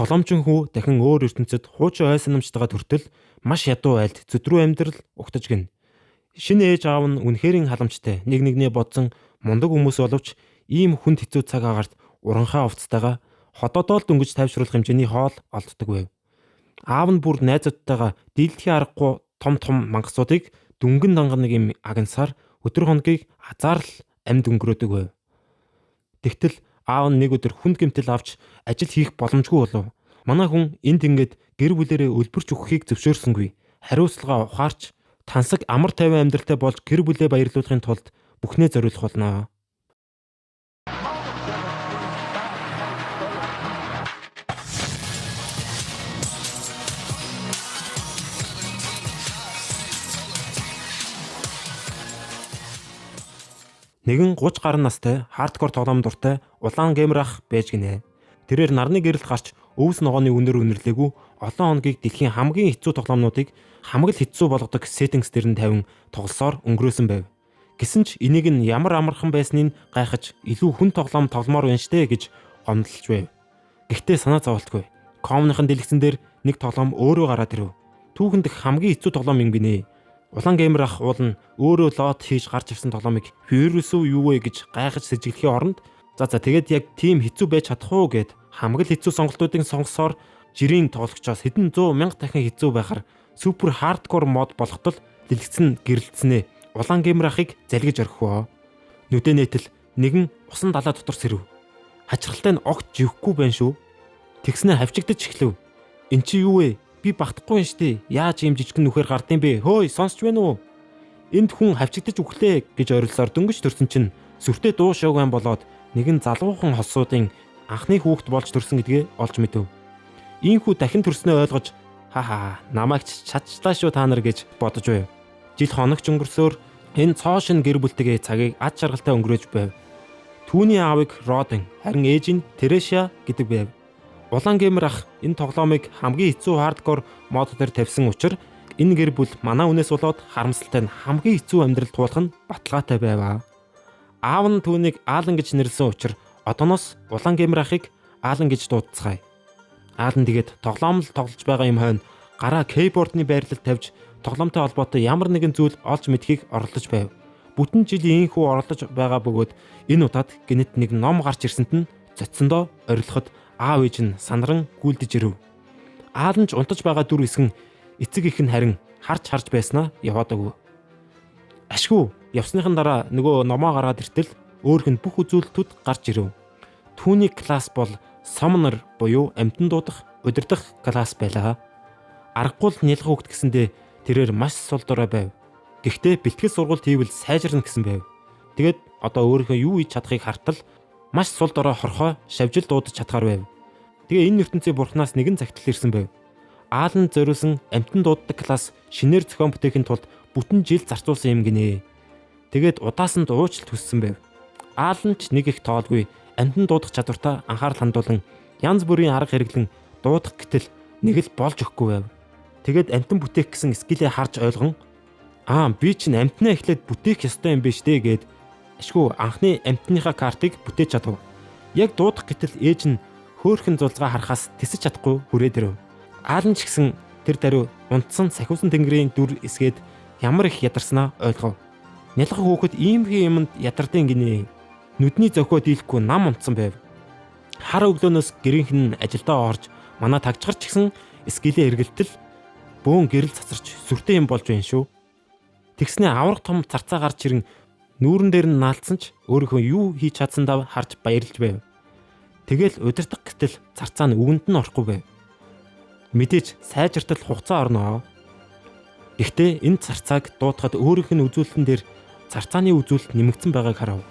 Тоглоомчин хүү дахин өөр ертөнцид хуучин ой санамжтайгаа төртөл маш ядуу айлд зүдрүү амьдрал угтаж гин. Шинэ ээж аав нь үнэхэрийн халамжтай нэг нэгнээ бодсон мундаг хүмүүс боловч ийм хүнд хэцүү цаг агаарт уранхаа овцтойгоо ходоодоо л дөнгөж тайвшруулах хэмжээний хоол олддог байв. Аав нь бүр найзуудтайгаа дийлдэхий аргагүй том мангасуудыг дүнгэн данган нэг юм агнасаар өдөр хоногийг азаарл амьд өнгөрөөдөг байв. Тэгтэл аав нь нэг өдөр хүнд гэмтэл авч ажил хийх боломжгүй болов. Манай хүн энд ингээд гэр бүлэрээ өлбөрч өгөхийг зөвшөөрсөнгүй. Хариуцлага ухаарч тансаг амар тайван амьдралтай болж гэр бүлээ баярлуулахын тулд бүхнээ зориулах болно. Нэгэн 30 гаруй настай хардкор тоглоом дуртай улаан геймер ах байж гинэ. Тэрээр нарны гэрэлд гарч өвс ногооны үнээр үнэрлээгүй олон хоногийг дэлхийн хамгийн хэцүү тоглоомнуудыг хамгийн хэцүү болгодог сеттингс дээр нь тавин тоглосоор өнгөрөөсөн байв. Гэсэн ч энийг нь ямар амархан байсныг гайхаж илүү хүн тоглоом тогломоор байна штэ гэж гомдлож байв. Гэхдээ санаа зовоолтгүй. Комныхын дэлгэцэн дээр нэг тоглоом өөрөө гараад ирэв. Түүхэнд хамгийн хэцүү тоглоом юм гинэ. Улаан геймер ах уул нь өөрөө лот хийж гарч ирсэн тоглоомыг вирус уу юу вэ гэж гайхаж сэжиглэхийн оронд тэгээд яг тийм хэцүү байж чадах уу гэд хамгийн хэцүү сонголтуудыг сонгосоор жирийн тоглогчоос хэдэн 100,000 дахин хэцүү байхаар супер хардкор мод болохтол дэлгэцэн гэрэлтснээ улаан геймер ахыг залгиж орхивоо. Нүдэ нээтэл нэгэн усан далай дотор сэрв. Хачирхалтай нь огт живхгүй байна шүү. Тэгснэ хавчигдаж эхлэв. Эн чи юу вэ? Би багтахгүй юм штэ. Яаж ийм жижигхэн нүхээр гардыг бэ? Хөөе, сонсч байна уу? Энд хүн хавчигдаж өглөө гэж ойрлсоор дөнгөж төрсөн чинь сүртэй дуу шууган болоод нэгэн залуухан хосуудын анхны хүүхэд болж төрсөн гэдгээ олж мэдэв. Ийхүү дахин төрснөө ойлгож намайг чадчлаа шүү та нар гэж бодож байв. Жил хоногч өнгөрсөөр энэ цоо шин гэр бүлтэйгээ цагийг ад жаргалтай өнгөрөөж байв. Түүний аавыг Роден, харин ээж нь Тереша гэдэг байв. Улаан геймер ах энэ тоглоомыг хамгийн хэцүү хардкор мод дээр тавьсан учраас энэ гэр бүл манай үнээс болоод харамсалтай нь хамгийн хэцүү амьдрал туулах нь баталгаатай байваа. Аав нь түүнийг Аалан гэж нэрлсэн учраас одооноос улаан геймер ахыг Аалан гэж дуудцгаая. Аалан тэгээд тоглоом л тоглож байгаа юм хойно гараа кейбордны байрлалд тавьж тоглоомтой холбоотой ямар нэгэн зүйл олж мэдхийг оролдож байв. Бүтэн жилийн ийхүү оролдож байгаа бөгөөд энэ удаад гинэт нэг ном гарч ирсэнд нь цоцсондоо орилоход аав ээж нь санаран гүйлдэж ирэв. Аалан ч унтаж байгаа дүр хэсгэн эцэг их нь харин харж байснаа яваад өгв. Ашгүй явсныхан дараа нөгөө номоо гараад иртэл өөрх нь бүх үзүүлэлтүүд гарч ирэв. Түүний класс бол Summoner буюу амьтан дуудах, удирдах класс байлаа. Аргагүй л нялх хөвгт гэсэндээ тэрээр маш сул дорой байв. Гэхдээ бэлтгэл сургалт хийвэл сайжирна гэсэн байв. Тэгээд одоо өөрийнхөө юу хийж чадахыг хартал маш сул дорой хорхоо шавжил дуудаж чадхаар байв. Тэгээ энэ ертөнцийн бурхнаас нэгэн загтал ирсэн байв. Аалан зориулсан амьтан дууддаг класс шинээр зохион бүтээхийн тулд бүтэн жил зарцуулсан юм гинэ. Тэгээд удаасанд уучлалт хүссэн байв. Аалан ч нэг их тоолгүй амьтан дуудах чадвартаа анхаарал хандуулан янз бүрийн арга хэрэглэн дуудах гэтэл нэг л болж өгөхгүй байв. Тэгээд амьтан бүтээх гэсэн скилээ харж ойлгон би чинь амьтнаа эхлээд бүтээх ёстой юм биш дээ гэд ашгүй анхны амьтныхаа картыг бүтээж чадав. Яг дуудах гэтэл ээж нь хөөхөн зулцгаа харахаас тисэж чадахгүй хүрээд ирэв. Аалан ч гэсэн тэр даруй унтсан сахиусан тэнгэрийн дүр эсгээд ямар их ядарснаа ойлгов. Нялхах хүүхэд иймэрхүү юмд ядардیں гинэ. Нүдний зохио дийлэхгүй нам унтсан байв. Хар өглөөнөөс гэрийнх нь ажилдаа орж манай тагчгарч гисэн скилээ эргэлтэл бөөн гэрэл цацарч сүртэй юм болж байна шүү. Тэгснээ аврах том царцаа гарч ирэн нүүрэн дээр нь наалдсан ч өөрийнхөө юу хийж чадсандаа харж баярлж байв. Тэгэл удирдах гэтэл царцаа нь үгэнд нь орохгүй байв. Мэдээж сайжиртал хугацаа орноо. Гэхдээ энэ царцааг дуутахад өөрийнх нь үзүүлэлтэн дээр царцааны үзүүлэлт нэмэгдсэн байгааг харав.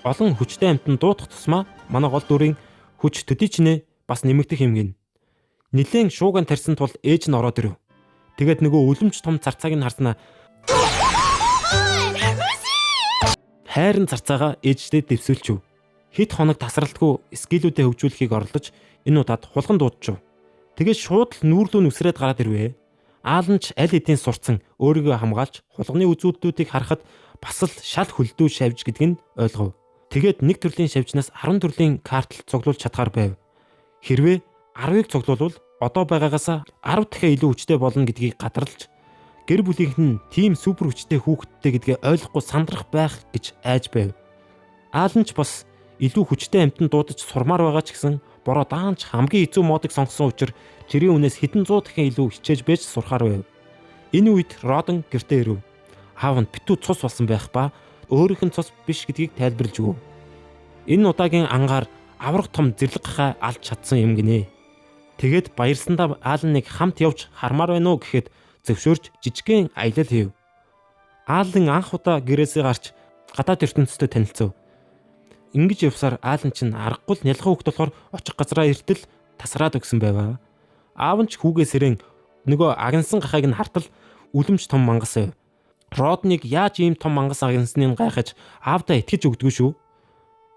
Олон хүчтэй амьтан дуутах тусмаа манай гол дүрийн хүч төдий чинээ бас нэмэгдэх юм гин. Нилээн шууган тарьсан тул ээж нь ороод ирэв. Тэгээд нөгөө үлэмж том царцааг нь харснаа хайрын царцаагаа ээжтэй дэвсүүлчихв. Хэд хоног тасралтгүй скилүүдээ хөгжүүлэхийг оролдож энэ удаад хулган дуудчихв. Тэгээд шууд л нүүрлүү нүсрээд гараад ирвэ. Аалан ч аль хэдийн сурцсан өөрийгөө хамгаалж хулганы үзүүлэлтүүдийг харахад бас л шал хөлдөө шавж гэдг нь ойлгов. Тэгээд нэг төрлийн шавжнаас 10 төрлийн картл цуглуулж чадхаар байв. Хэрвээ 10-ыг цуглуулвал одоо байгаагаас 10 дахин илүү хүчтэй болно гэдгийг гадарлаж гэр бүлийнх нь тийм супер хүчтэй хүүхэдтэй гэдгээ ойлгохгүй сандрах байх гэж айж байв. Аалан ч бас илүү хүчтэй амьтанд дуудаж сурмаар байгаа ч гэсэн бороо даанч хамгийн эзүү модыг сонгосон учраас жирийн үнээс хэдэн зуун дахин илүү хичээж байж сурахаар байв. Энэ үед Роден гэртээ ирэв. Аав нь битүү цус болсон байх ба өөрийнх нь цус биш гэдгийг тайлбарлаж өгөв. Энэ удаагийн ангаар аврах том зэрлэг гахаа алж чадсан юм гинэ. Тэгээд баярсандаа Ааланыг хамт явж хармаар байна уу гэхэд зөвшөөрч жижигхэн аялал хийв. Аалан анх удаа гэрээсээ гарч гадаад ертөнцтэй танилцав. Ингэж явсаар Аалан чинь аргагүй л нялхан хөвгт болохоор очих газраа эртэл тасраад өгсөн байваа. Аав нь ч хүүгээ сэрэн нөгөө агнсан гахайг нь хартал үлэмж том мангас байв. Родныг яаж ийм том мангас агнсныг гайхаж аавдаа итгэж өгдөггүй шүү.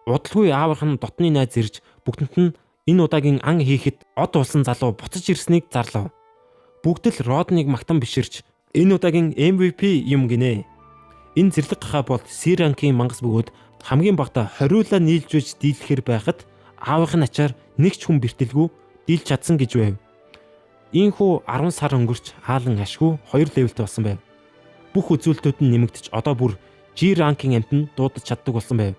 Удалгүй аавынх нь дотны найз ирж бүгдэнд нь энэ удаагийн ан хийхэд од улсан залуу буцаж ирснийг зарлав. Бүгд л Родныг магтан биширч энэ удаагийн MVP юм гинэ. Энэ зэрлэг гахаа бол Сиранкийн мангас бөгөөд хамгийн багтаа 20 нийлж үж дийлэхэр байхад аавынх нь ачаар нэг ч хүн бэртэлгүй дийлж чадсан гэж байв. Ийхүү 10 сар өнгөрч Аалан ашгүй 2 левелтэй болсон байв. Бүх үзүүлэлтүүд нь нэмэгдэж одоо бүр G ранкийн амтнд дуудаж чаддаг болсон байв.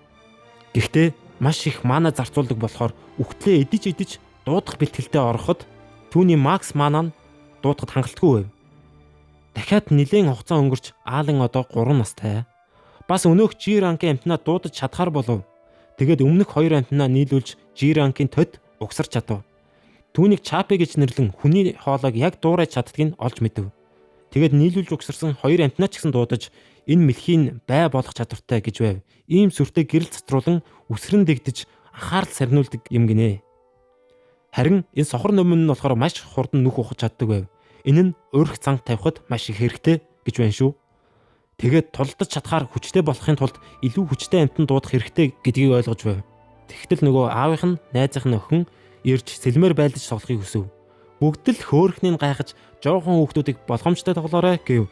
Гэхдээ маш их мана зарцуулдаг болохоор үхтлээ эдэж дуудах бэлтгэлтэд ороход түүний макс мана нь дуудахад хангалтгүй байв. Дахиад нэлээд хугацаа өнгөрч Аалан одоо 3 настай. Бас өнөөх G ранкийн амтнаа дуудаж чадхаар болов. Тэгээд өмнөх 2 амтнаа нийлүүлж G ранкийн тод угсарч чадав. Түүнийг Чапе гэж нэрлэн хүний хоолойг яг дуурайж чаддгийг нь олж мэдэв. Тэгээд нийлүүлж угсарсан 2 амтнаа ч гэсэн дуудаж энэ мэлхийг бай болгох чадвартай гэж байв. Ийм сүртэй гэрэл цацруулан үсрэн дэгдэж анхаарал сарниулдаг юм гинэ. Харин энэ сохор нөмөн нь болохоор маш хурдан нүх ухаж чаддаг байв. Энэ нь өрх цанг тавихад маш их хэрэгтэй гэж байна шүү. Тэгээд тулдаж чадхаар хүчтэй болохын тулд илүү хүчтэй амтанд дуудах хэрэгтэй гэдгийг ойлгож байв. Тэгтэл нөгөө аавынх нь найзынх нь охин ирж сэлмээр байлдаж тоглохыг хүсв. Бүгд л хөөхнийг гайхаж жоохон хүүхдүүдийг болгоомжтой тоглоорой гэв.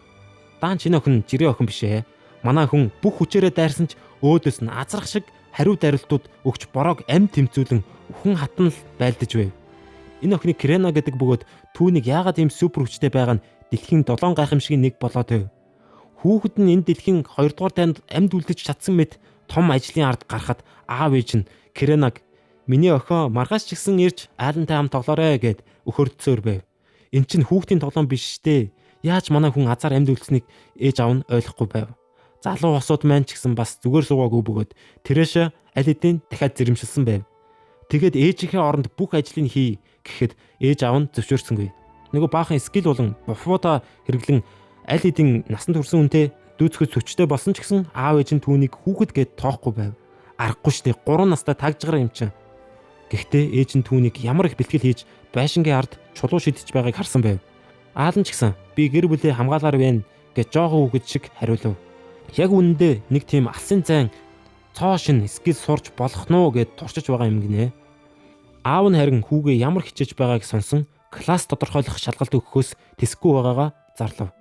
Даан ч энэ охин жирийн охин биш ээ. Манай хүн бүх хүчээрээ дайрсан ч өөдөөс нь азрах шиг хариу дарилтууд өгч бороог амь тэмцүүлэн үхэн хатан л байлдаж байв. Энэ охины Крена гэдэг бөгөөд түүнийг яагаад ийм супер хүчтэй байгаа нь дэлхийн 7 гайхамшигын нэг болоод байв. Хүүхэд нь энэ дэлхийн 2 дугаар танд амьд үлдэж чадсан мэт том ажлын ард гарахад аав ээж нь Кренаг миний охин маргааш ч гэсэн ирж Аалантай хамт тоглоорой гэд өхөрдсөөр байв. Эн чинь хүүхдийн тоглоом биш штэ. Яаж манай хүн азар амьд үлдсэнийг ээж аав нь ойлгохгүй байв. Залуу осууд маань ч гэсэн бас зүгээр суугаагүй бөгөөд тэрээш аль хэдийн дахиад зэрэмшилсэн байв. Тэгэд ээжийнхээ оронд бүх ажлыг хий гэхэд ээж аав нь зөвшөөрсөнгүй. Нөгөө баахан скил болон буфуута хэрэглэн аль хэдийн насанд хүрсэн хүнтэй дүүцэхэд хүчтэй болсон ч гэсэн аав ээж нь түүнийг хүүхэд гэд тоохгүй байв. Аргагүй штэ 3 настай тагжгаар юм чинь. Гэхдээ ээж нь түүнийг ямар их бэлтгэл хийж байшингийн ард чулуу шидэж байгааг харсан байв. Аалан ч гэсэн би гэр бүлээ хамгаалаар байна гэж жоохон хүүхэд шиг хариулав. Яг үнэндээ нэг тийм алсын зайн цоо шин скил сурч болох нь уу гэд туршиж байгаа юм гинэ. Аав нь харин хүүгээ ямар хичээж байгааг сонсон класс тодорхойлох шалгалт өгөхөөс тэсгүй байгаагаа зарлав.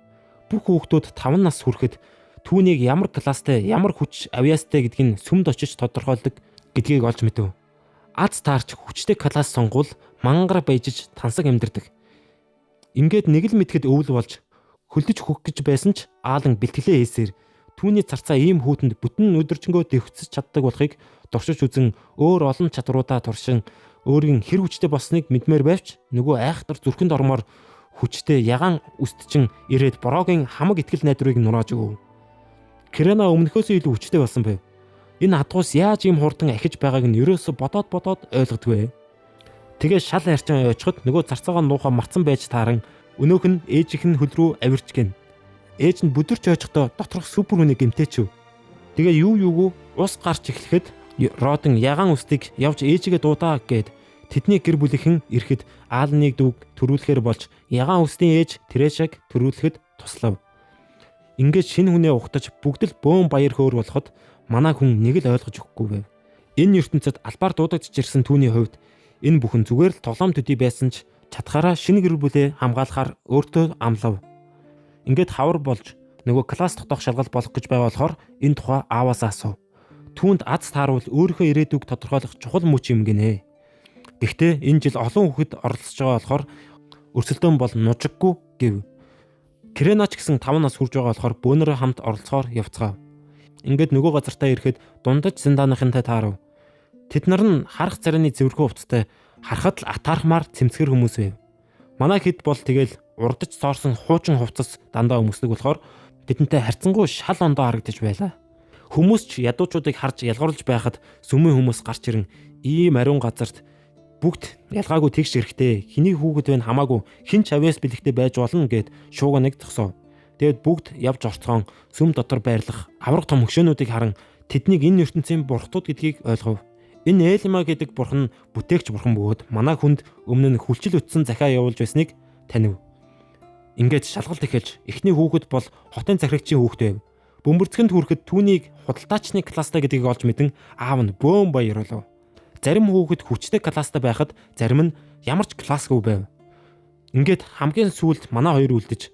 Бүх хүүхдүүд 5 нас хүрэхэд түүнийг ямар класстай, ямар хүч авьяастай гэдгийг сүмд очиж тодорхойлдог гэдгийг олж мэдэв. Аз таарч хүчтэй класс сонгуул мангар баяжиж тансаг амьдэрдэг. Ингээд нэг л мэдхэд өвөл болж хөлдөж хөх гэж байсан ч Аалан бэлтгэлээ хийсээр түүний царцаа ийм хүүтэнд бүтэн өдөржингөө дэвхцэж чаддаг болохыг дуршиж үзэн өөр олон чадруудаа туршин өөрийн хэр хүчтэй болсныг мэдмээр байвч нөгөө айхтар зүрхэнд ормоор хүчтэй ягаан үстчин ирээд бороогийн хамаг итгэл найдварыг нурааж өгөв. Крена өмнөхөөсөө илүү хүчтэй болсон байв. Энэ хадгуус яаж ийм хурдан ахиж байгааг нь ерөөсө бодоод ойлгодгүй. Тэгээ шал харчин очиход нөгөө царцаагаа нууха марцсан байж тааран өнөөх нь ээжийнх нь хөл рүү авирч гин. Ээж нь бүдэрч очихдоо доторх супер хүнийг гэмтээчв. Тэгээ юугүй ус гарч эхлэхэд Роден ягаан үстийг явж ээжигээ дуудаа гэд тэдний гэр бүлийнхэн ирэхэд Ааланыг дүүг төрүүлэхээр болж ягаан үстийн ээж Трэшаг төрүүлэхэд туслав. Ингээд шинэ хүнээ ухтаж бүгд л бөөн баяр хөөр болоход манай хүн нэг л ойлгож өгөхгүй байв. Энэ ертөнцид албаар дуудагдж ирсэн түүний хувьд энэ бүхэн зүгээр л тоглоом төдий байсан ч чадхаараа шинэ гэр бүлээ хамгаалахаар өөртөө амлав. Ингээд хавар болж нөгөө класс дотоох шалгалт болох гэж байгаа болохоор энэ тухай ааваас асуув. Түүнд аз тааруул өөрийнхөө ирээдүйг тодорхойлох чухал мөч юм гинэ. Гэхдээ энэ жил олон хүүхэд оролцож байгаа болохоор өрсөлдөөн бол нужиггүй гэв. Киренач гэсэн 5 нас хүрж байгаа болохоор бөөнөрөө хамт оролцохоор явцгаав. Ингээд нөгөө газартаа ирэхэд дундаж зинданыхантай таарав. Тэд нар нь харах царайны цэвэрхэн хувцастай харахад л атаархмаар цэмцгэр хүмүүс байв. Манай хэд бол тэгэл урдаж соорсон хуучин хувцас дандаа өмсдөг болохоор тэдэнтэй харьцангуй шал ондоо харагдаж байлаа. Хүмүүс ч ядуучуудыг харж ялгарлаж байхад сүмийн хүмүүс гарч ирэн ийм ариун газарт бүгд ялгаагүй тэгш эрэхтэй хэний хүүхэд вэ хамаагүй хэн ч авьяас бэлэгтэй байж болно гэд шууга нэг зогсов. Тэгэд бүгд явж орцгоон сүм дотор байрлах авраг том хөшөөнүүдийг харан тэднийг энэ ертөнцийн бурхтууд гэдгийг ойлгов. Энэ Элима гэдэг бурхан нь бүтээгч бурхан бөгөөд манай хүнд өмнө нь хүлчил утсан захиа явуулж байсныг танив. Ингээд шалгалт эхэлж эхний хүүхэд бол хотын захирагчийн хүүхэд байв. Бөмбөрцгөнд хүрэхэд түүнийг худалдаачны класстай гэдгийг олж мэдэн аав нь бөөн баяр болов. Зарим хүүхэд хүчтэй класстай байхад зарим нь ямар ч классгүй байв. Ингээд хамгийн сүүлд манай хоёр үлдэж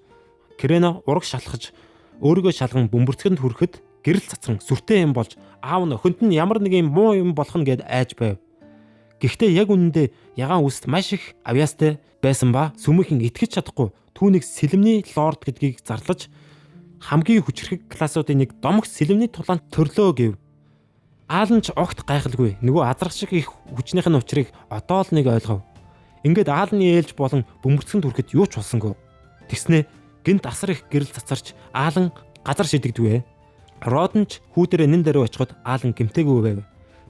Кирена ураг шалхаж өөрийгөө шалган бөмбөрцгөнд хүрэхэд гэрэл цацран сүртэй юм болж аав нь охинд нь ямар нэг юм муу юм болох нь гэд айж байв. Гэхдээ яг үнэндээ ягаан үст маш их авьяастай байсан ба сүмийнхэн итгэж чадахгүй түүнийг сэлэмний лорд гэдгийг зарлаж хамгийн хүчрхэг классуудын нэг домогт сэлэмний тулаанд төрлөө гэв. Аалан ч огт гайхалгүй нөгөө азрах шиг их хүчнийх нь учрыг одоо л нэг ойлгов. Ингээд аалны ээлж болон бөмбөрцгөнд хүрэхэд юу ч болсонгүй. Тэгснэ гинт асар их гэрэл цацарч аалан газар шидэгдвэ. Родон ч хүүдэрээ нэн дээр очиход аалан гэмтээгүй байв.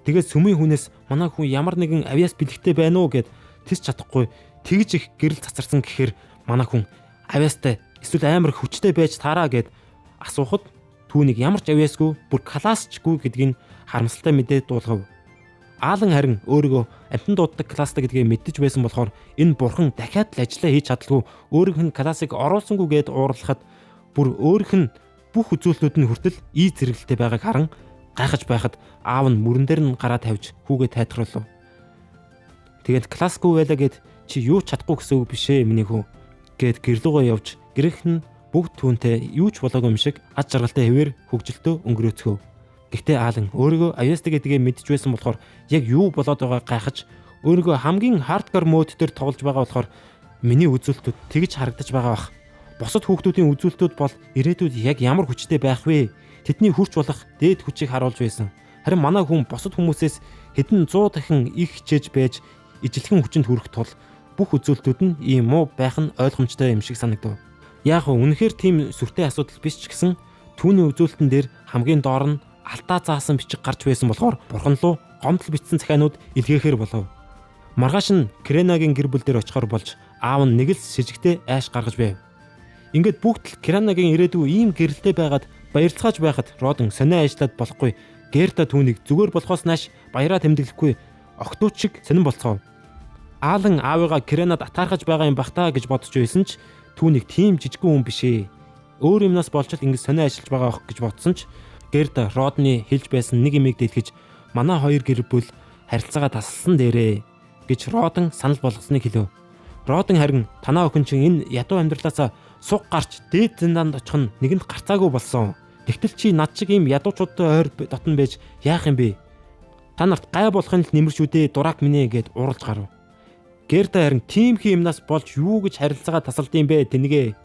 Тэгээд сүмийн хүнээс манай хүн ямар нэгэн авьяас бэлэгтэй байна уу гэд тэс чадахгүй тэгж их гэрэл цацарсан гэхээр манай хүн авьяастай эсвэл амар хүчтэй байж таараа гэд асуухад түүнийг ямар ч авьяасгүй бүр классчгүй гэдгийг харамсалтай мэдээд дуулгав. Аалан харин өөрийгөө амтан дууддаг класстай гэдгийг мэддэж байсан болохоор энэ бурхан дахиад л ажиллаа хийж чадлагүй өөрийнх нь классыг оруулсангүй гэд уурлахад бүр өөрийнх нь бүх үзүүлэлтүүд нь хүртэл ий зэрэглэлтэй байгааг харан гайхаж байхад аав нь мөрөн дээр нь гараа тавьж хүүгээ тайтгаруулв. Тэгээд классгүй байлаа гэд чи юу ч чадахгүй гэсэн үг биш ээ миний хүү гэд гэрлүүгөө явж гэрэх нь бүгд түүнтэй юу ч болоогүй юм шиг аз жаргалтай хэвээр хөгжилтөө өнгөрөөцгөө. Гэхдээ аалан өөрийгөө авьяастай гэдгээ мэдж байсан болохоор яг юу болоод байгааг гайхаж өөрийгөө хамгийн хардкор мод дээр тоглож байгаа болохоор миний үзүүлэлтүүд тэгж харагдаж байгаа бах. Босод хүүхдүүдийн үзүүлэлтүүд бол ирээдүйд яг ямар хүчтэй байх вэ? Тэдний хүрч болох дээд хүчийг харуулж байсан. Харин манай хүн босод хүмүүсээс хэдэн 100 дахин их хичээж байж ижилхэн хүчинд хүрэх тул бүх үзүүлэлтүүд нь ийм муу байх нь ойлгомжтой юм шиг санагдав. Яг үнэхээр тийм сүртэй асуудал биш ч гэсэн түүний үзүүлэлтэн дээр хамгийн доор нь алдаа заасан бичиг гарч байсан болохоор бурхан руу гомдол бичсэн захианууд илгээхээр болов. Маргааш нь Киренагийн гэр бүл дээр очихоор болж аав нь нэг л с жижигтэй айш гаргаж байв. Ингээд бүгд л Киренагийн ирээдүй ийм гэрэлтэй байгаад баярлцгааж байхад Родон сонио ажиллаад болохгүй Герта түүнийг зүгээр болохоос нааш баяраа тэмдэглэхгүй огтуд шиг сонирн болцгоо. Аалан аавыгаа Киренад атаархаж байгаа юм бах таа гэж бодож байсан ч түүнийг тийм жижигхэн хүн биш ээ. Өөр юмнаас болж л ингэ сонио ажиллаж байгаа ох гэж бодсон ч Герта Родны хэлж байсан нэг имийг дэлгэж манай хоёр гэр бүл харилцаагаа тасалсан дээрээ гэж Родон санал болгосныг хэлв. Родон харин танаа охин чинь энэ ядуу амьдралаасаа суг гарч дээд зиндаанд очих нь нэгэнд гарцаагүй болсон. Тэгтэл чи над шиг ийм ядуучуудтай ойр дотн байж яах юм бэ? Та нарт гай болохын л нэмэр шүү дээ дурак минь гэд ууралж гарав. Герта харин тийм хий юмнаас болж юу гэж харилцаагаа тасалдсан бэ тэнэгэ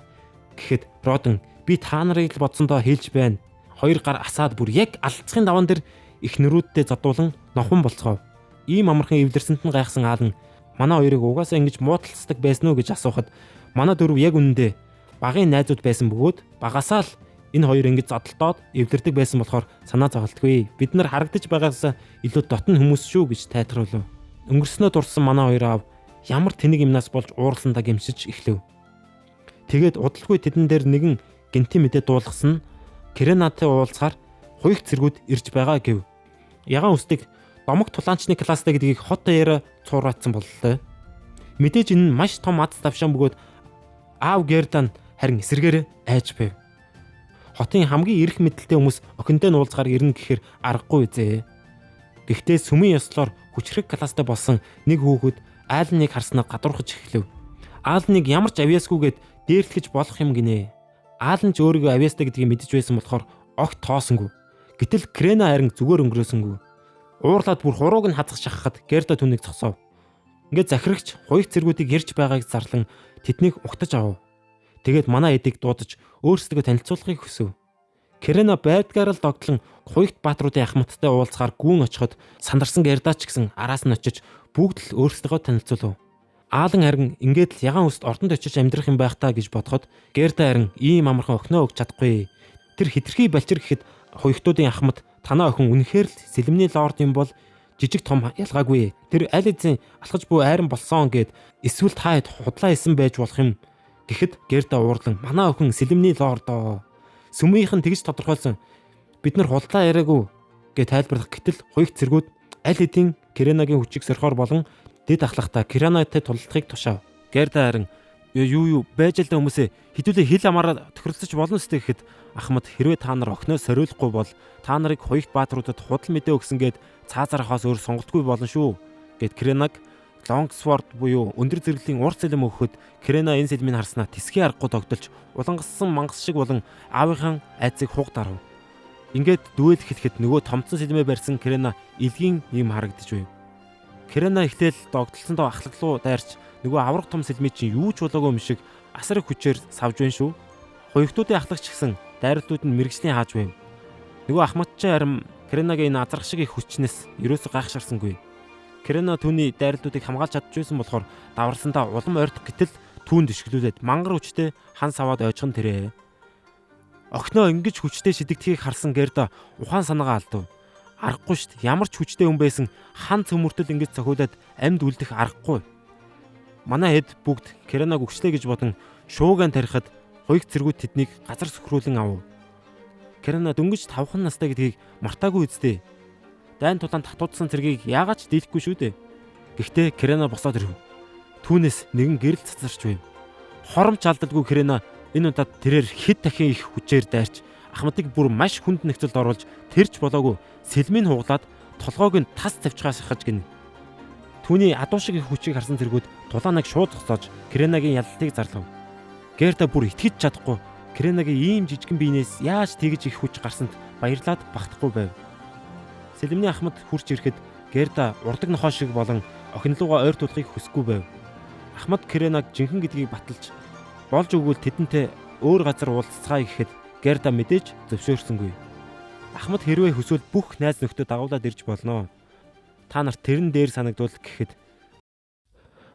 гэхэд Родон би та нарыг л бодсондоо хэлж байна. Хоёр гар асаад бүр яг алдцахын даван дээр их нэрүүдтэй задуулан нохон болцгоо. Ийм амархан эвлэрсэнд нь гайхсан аалан манай хоёрыг угаасаа ингэж муудалцдаг байсан уу гэж асуухад манай дөрөв яг үнэндээ багын найзууд байсан бөгөөд багасаа л энэ хоёр ингэж задалтаад эвлэрдэг байсан болохоор санаа зовлтгүй. Бид нар харагдаж байгаас илүү дотн хүмүүс шүү гэж тайлбарлав. Өнгөрснөө дурсан манай хоёр аав ямар тэнэг юмнаас болж уурландаа гэмшиж эхлэв. Тэгээд удалгүй тэдэн дээр нэгэн гинти мэдээ дуулгасан нь Киренатай уулзахаар хуйх цэргүүд ирж байгаа гэв. Ягаан үстэг домог тулаанчны класстай гэдгийг хот даяараа цуураацсан боллоо. Мэдээж энэ нь маш том аз давшаан бөгөөд аав Гердан харин эсэргээр айж байв. Хотын хамгийн эрх мэдэлтэй хүмүүс охиндоо нь уулзахаар ирнэ гэхээр аргагүй үзээ. Гэхдээ сүмийн ёслоор хүчрэг класстай болсон нэг хүүхэд аалныг харснаар гадуурхаж эхлэв. Аалныг ямар ч авьяасгүйгээд дээрлэхэж болох юм гинэ. Аалан ч өөрийгөө авьяастай гэдгийг мэдэж байсан болохоор огт тоосонгүй. Гэтэл Кирена харин зүгээр өнгөрөөсөнгүй. Уурлаад бүр хурууг нь хазах шахахад Герда түүнийг зогсов. Ингээд захирагч хуйх цэргүүдийг ярьж байгааг зарлан тэднийг угтаж авав. Тэгээд манай эдийг дуудаж өөрсдөө танилцуулахыг хүсв. Кирена байдгаар л догтлон хуйхт баатруудын ахмадтай уулзахаар гүн очиход сандарсан Гердач гэсэн араас нь очиж бүгд л өөрсдөө танилцуулв. Аалан харин ингээд л ягаан үст ордонд очиж амьдрах юм байх та гэж бодоход Герда харин ийм амархан охиноо өгч чадахгүй. Тэр хитрхи балчир гэхэд хуйхтуудын ахмад танаа охин үнэхээр л сэлэмний лорд юм бол жижиг том ялгаагүй. Тэр аль эзэн алхаж буй айран болсон гэд эсвэл та хэд худлаа исэн байж болох юм гэхэд Герда уурлан манай охин сэлэмний лорд оо. Сүмийнхэн тэгж тодорхойлсон. Бид нар худлаа яриаггүй гэж тайлбарлах гэтэл хуйх цэргүүд аль хэдийн Киренагийн хүчийг сорхоор болон дэд ахлахта Киренатай тулалдахыг тушаав. Герда харин юу байж л да хүмүүсээ хэдүүлээ хил амаараа тохиролцож болно сте гэхэд ахмад хэрвээ та нар охиноо сориулахгүй бол та нарыг хуйхт баатруудад худал мэдээ өгсөн гэд цаазаар хаас өөр сонголтгүй болно шүү гэд Киренаг Лонгсворд буюу өндөр зэрэглэлийн урт сэлэм өгөхөд Кирена энэ сэлмийг харснаа тэсхий аргагүй тогтолж улангассан мангас шиг болон аавынхаа айцыг хуг дарав. Ингээд дүүл хэлэхэд нөгөө томцсон сэлмээ барьсан Кирена илгийн юм харагдаж байв. Кирена ихтэл догтлсондоо ахлаглуу дайрч нөгөө аврах том сэлмий чинь юу ч болоогүй юм шиг асар их хүчээр савж байна шүү. Хуйхтуудын ахлагч гисэн дайралтууд нь мэрэгжлийн хааж байв. Нөгөө ахмадчин харин Киренагийн энэ азрах шиг их хүчнээс ерөөсө гайхширсангүй. Кирена түүний дайралтуудыг хамгаалж чадчихсан болохоор даварсандаа улам ойртох гэтэл түүнд ишгэлүүлээд мангар хүчтэй хан саваад ойчхон тэрэ. Охиноо ингэж хүчтэй шидэгдэхийг харсан Герда ухаан санаагаа алдав. Аргагүй штт ямар ч хүчтэй хүн байсан хан цөмөртөл ингэж цохиулаад амьд үлдэх аргагүй. Манай хэд бүгд Киренаг өгчлээ гэж бодон шуугаан тарихад хуйх цэргүүд тэднийг газар сөхрүүлэн авав. Кирена дөнгөж 5 настай гэдгийг мартаагүй үсттэй. Дайн тулаан татуудсан цэргийг яагаад ч дийлэхгүй шүү дээ. Гэхдээ Кирена босоод ирв. Түүнээс нэгэн гэрэл цацарч байв. Хоромч алдалгүй Кирена энэ удаад тэрээр хэд дахин их хүчээр дайрч ахмадыг бүр маш хүнд нөхцөлд оруулж тэрч болоогүй сэлмийг хуглаад толгойг нь тас тавьчихаас хахаж гинэ. Түүний адуу шиг их хүчийг харсан цэргүүд тулааныг шууд зогсоож Киренагийн ялалтыг зарлав. Герда бүр итгэж чадахгүй Киренагийн ийм жижигэн биенээс яаж тэгж их хүч гарсанд баярлаад багтахгүй байв. Сэлмний ахмад хурж ирэхэд Герда урдаг нохоо шиг болон охинлуугаа ойртуулахыг хүсэхгүй байв. Ахмад Киренаг жинхэнэ гэдгийг баталж болж өгвөл тэдэнтэй өөр газар уулзцаая гэхэд Герда мэдээж зөвшөөрсөнгүй. Ахмад хэрвээ хүсвэл бүх найз нөхдөд дагуулад ирж болно. Та нарт тэрэн дээр санагдвал гэхэд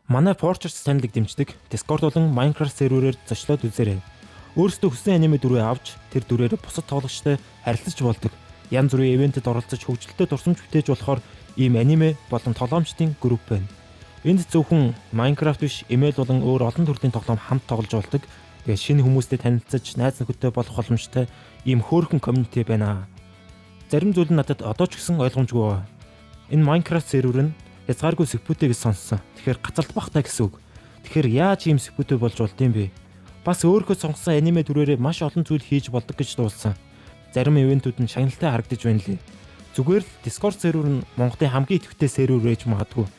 манай Fortress танилыг дэмждэг Discord болон Minecraft серверээр зочлоод үзээрэй. Өөрсдөө хүссэн аниме дүрээ авч тэр дүрээр бусад тоглогчтой харилцаж болдог. Янз бүрийн ивентэд оролцож хөгжилтэй дурсамж бүтээж болохоор ийм аниме болон тоглоомчдын групп байна. Энд зөвхөн Minecraft биш, email болон өөр олон төрлийн тоглоом хамт тоглож болдог. Тэгээ шинэ хүмүүстэй танилцаж, найз нөхөдтэй болох боломжтой ийм хөөрхөн community байна. Зарим зүйл нь надад одоо ч гэсэн ойлгомжгүй байна. Энэ Minecraft сервер нь хязгааргүй сэпүүтэй гэж сонссон. Тэгэхээр гацалт бахтай гэсэн үг. Тэгэхээр яаж ийм сэпүүтэй болж болд юм бэ? Бас өөрийнхөө сонгосон аниме дүрээрээ маш олон зүйл хийж болдог гэж дуулсан. Зарим ивентүүд нь шагналтай харагдаж байна лээ. Зүгээр л Discord сервер нь Монголын хамгийн идэвхтэй сервер байж магадгүй.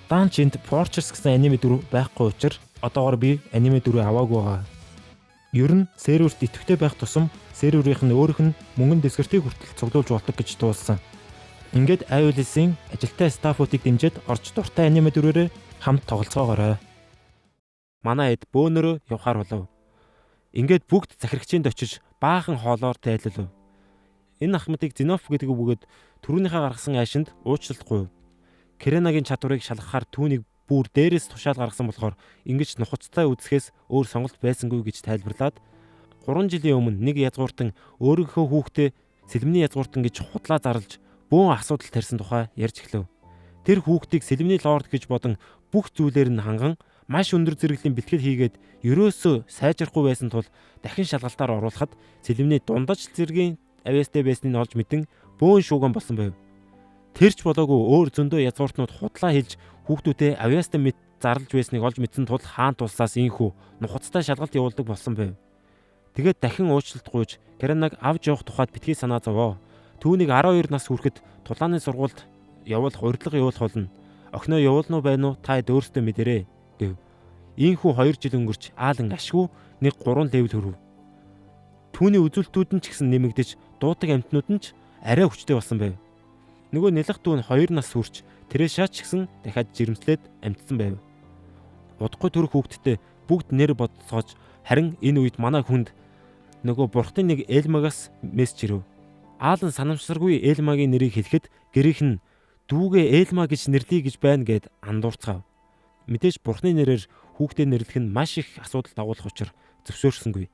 Даанч энд Fortress гэсэн аниме дүр байхгүй учраас одоогоор би аниме дүрээ аваагүй байгаа. Ер нь серверт идэвхтэй байх тусам серверийнх нь өөрийнх нь мөнгөн дэсгэртийг хүртэл цуглуулж болдог гэж дуулсан. Ингээд iOS-ийн ажилтай стаффуудыг дэмжиж орж дуртай аниме дүрээрээ хамт тоглоцоогоорой. Манай хэд бөөнөрөө явахаар болов. Ингээд бүгд захирагчинд очиж баахан хоолоор тайлбарлав. Энэ ахмадыг Зеноф гэдэг үгээд түрүүнийхээ гаргасан айшинд уучлалтгүй. Киренагийн чадварыг шалгахаар түүнийг бүр дээрээс тушаал гаргасан болохоор ингэж нухацтай үзэхээс өөр сонголт байсангүй гэж тайлбарлаад 3 жилийн өмнө нэг язгууртан өөрийнхөө хүүхдээ сэлмний язгууртан гэж худлаа зарлж бөөн асуудал тарьсан тухай ярьж эхлэв. Тэр хүүхдийг сэлмний лорд гэж бодон бүх зүйлээр нь ханган маш өндөр зэрэглэлийн бэлтгэл хийгээд ерөөсөө сайжрахгүй байсан тул дахин шалгалтаар оруулахад сэлмний дундаж зэргийн авьяастай байсныг олж мэдэн бөөн шууган болсон байв. Тэрч болоогүй өөр зөндөө язгууртнууд худлаа хэлж хүүхдүүдэд авьяастай мэд зарлж байсныг олж мэдсэн тул хаан тулсаас инхүү нухацтай шалгалт явуулдаг болсон байв. Тэгээд дахин уучлалт гуйж Киренаг авч явах тухайд битгий санаа зовоо. Түүнийг 12 нас хүрэхэд тулааны сургуульд явуулах урилга явуулах болно. Охиноо явуулна уу байна уу та хэд өөрсдөө мэдэрэй гэв. Ийхүү 2 жил өнгөрч Аалан ашгүй нэг 3 левел хүрв. Түүний үзүүлэлтүүд нь ч гэсэн нэмэгдэж дуудаг амьтнууд нь ч арай хүчтэй болсон байв. Нөгөө нэлэх дүү нь 2 нас хүрч Терешаа ч гэсэн дахиад жирэмслээд амьдсан байв. Удахгүй төрөх хүүхдтэй бүгд нэр бодцоож харин энэ үед манай хүнд нөгөө бурхтын нэг Элмагаас мессеж ирэв. Аалан санамсаргүй Элмагийн нэрийг хэлэхэд гэрийнх нь дүүгээ Элма гэж нэрлэе гэж байна гэд андуурцгаав. Мэдээж бурхны нэрээр хүүхдээ нэрлэх нь маш их асуудал дагуулах учраас зөвшөөрсөнгүй.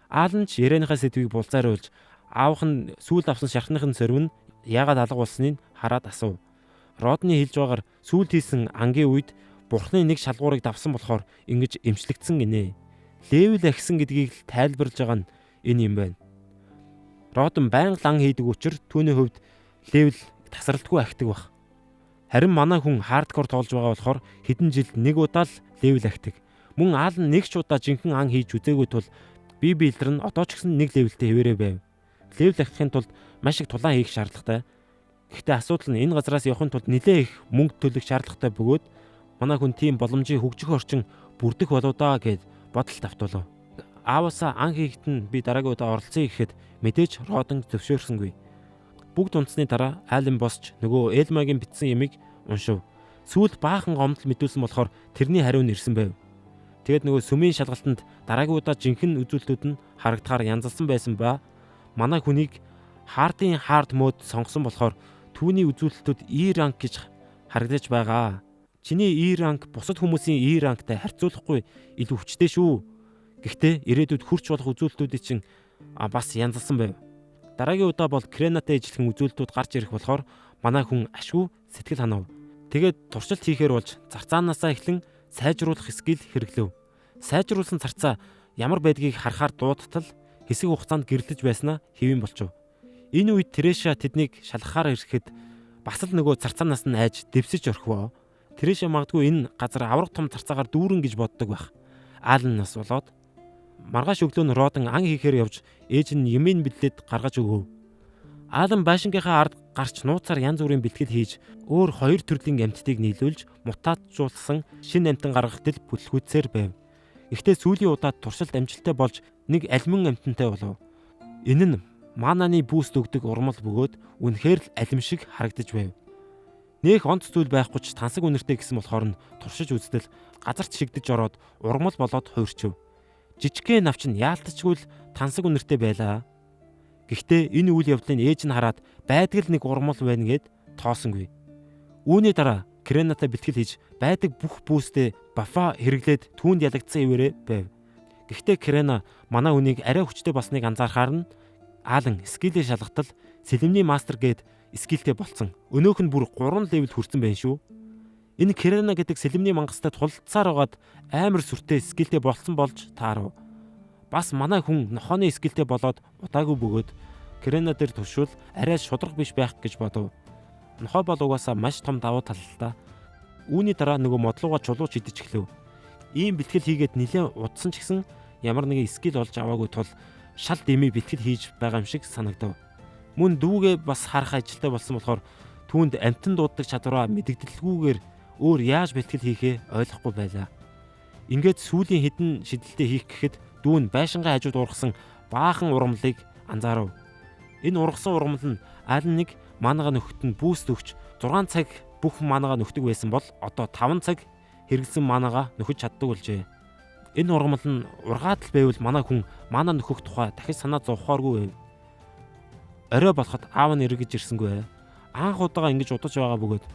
Аалан ч ярианыхаа сэдвийг булзааруулж аавах нь сүүлд авсан шархныхын сорив нь яагаад алга болсныг хараад асуув. Родны хэлж байгаагаар сүүлд хийсэн ангийн үед бурхны нэг шалгуурыг давсан болохоор ингэж эмчлэгдсэн гинэ. Левел ахисан гэдгийг л тайлбарлаж байгаа нь энэ юм байна. Родон байнга лан хийдэг учраас түүний хувьд левел тасралтгүй ахидаг баг. Харин манай хүн хардкор тоолж байгаа болохоор хэдэн жилд нэг удаа л левел ахидаг. Мөн Аалан нэг ч удаа жинхэнэ ан хийж үзээгүй тул би билдэр нь одоо ч гэсэн нэг левелтэй хэвээрээ байв. Левел ахихын тулд маш их тулаан хийх шаардлагатай. Гэхдээ асуудал нь энэ газраас явахын тулд нэлээд их мөнгө төлөх шаардлагатай бөгөөд манай хүн тийм боломжийг хөгжих орчин бүрдэх болоо даа гэд бодолд автуулав. Ааваасаа ан хийхэд нь би дараагийн удаа оролцъё гэхэд мэдээж Родон зөвшөөрсөнгүй. Бүгд унтсны дараа Аалан босч нөгөө Элмагийн бичсэн ямиг уншив. Сүүлд баахан гомдол мэдүүлсэн болохоор тэрний хариу нь ирсэн байв. Тэгэд нөгөө сүмийн шалгалтанд дараагийн удаа жинхэнэ үзүүлэлтүүд нь харагдахаар янзалсан байсан ба манай хүнийг хардын хард мод сонгосон болохоор түүний үзүүлэлтүүд E ранк гэж харагдаж байгаа. Чиний E ранк бусад хүмүүсийн E ранктай харьцуулахгүй илүү хүчтэй шүү. Гэхдээ ирээдүйд хурц болох үзүүлэлтүүдийн чинь бас янзалсан байв. Дараагийн удаа бол Кренатай ижилхэн үзүүлэлтүүд гарч ирэх болохоор манай хүн ашгүй сэтгэл ханав. Тэгээд туршилт хийхээр болж зарцаанаасаа эхлэн сайжруулах скил хэрэглэв. Сайжруулсан зарцаа ямар байдгийг харахаар дуудтал хэсэг хугацаанд гэрлэж байснаа хэвэн болчов. Энэ үед Тереша тэднийг шалгахаар ирэхэд бас л нөгөө зарцаанаас нь айж дэвсэж орхивоо. Тереша магадгүй энэ газар авраг том зарцаагаар дүүрэн гэж боддог байх. Аалан нас болоод маргааш өглөө нь Родон ан хийхээр явж ээж нь юмын бэлдээд гаргаж өгөв. Аалан байшингийнхаа ард гарч нууцаар янз бүрийн бэлтгэл хийж өөр хоёр төрлийн амьтдыг нийлүүлж мутацжуулсан шинэ амьтан гаргах тэл бүтлгүүцээр байв. Гэхдээ сүүлийн удаад туршилт амжилттай болж нэг алимин амьтантай болов. Энэ нь мананы бүүст өгдөг урмал бөгөөд үнэхээр л алим шиг харагдаж байв. Нөх онц зүйл байхгүй ч тансаг үнэртэй гэсэн болохоор нь туршиж үздэл газарт шигдэж ороод урмал болоод хуурчив. Жижигхэн навч нь яалтчгүй л тансаг үнэртэй байлаа. Гэхдээ энэ үйл явдлыг ээж нь хараад байдаг л нэг урмал байна гэд тоосонгүй. Үүний дараа Кренатай бэлтгэл хийж байдаг бүх бүүстээ бафа хэрэглээд түүнд ялагдсан ивэрэ байв. Гэхдээ Крена манай үнийг арай хүчтэй болсныг анзаархаар нь Аалан скилээ шалгатал сэлэмний мастер гээд скилтэй болцсон. Өнөөх нь бүр 3 левел хүрсэн байна шүү. Энэ Крена гэдэг сэлэмний мангастай тулалцсаар байгаад амар сүртэй скилтэй болцсон болж таарав. Бас манай хүн нохооны скилтэй болоод удаагүй бөгөөд Крена дээр туршвал арай шудраг биш байх гэж бодов. Нохоо бол угаасаа маш том давуу тал л та. Үүний дараа нөгөө модлууга чулууч идэж эхлэв. Ийм бэлтгэл хийгээд нэлээд удсан ч гэсэн ямар нэгэн скил олж аваагүй тул шал дэмий бэлтгэл хийж байгаа юм шиг санагдав. Мөн дүүгээ бас харах ажилтай болсон болохоор түүнд амтан дууддаг чадвараа мэдэгдэлгүйгээр өөр яаж бэлтгэл хийхээ ойлгохгүй байлаа. Ингээд сүүлийн хідэн шидэлтэй хийх гэхэд дүүн байшингаа хажууд ургасан баахан ургамлыг анзаарав. Энэ ургасан ургамал нь аль нэг манагаа нөхөд нь бүүст өгч 6 цаг бүх манагаа нөхдөг байсан бол одоо 5 цаг хэрэглэсэн манагаа нөхөж чаддаг болжээ. Энэ ургамал нь ургаад л байвал манай хүн мана нөхөх тухай дахиж санаа зовхооргүй байв. Орой болоход аав нь эргэж ирсэнгүй. Анх удаага ингэж удаж байгаа бөгөөд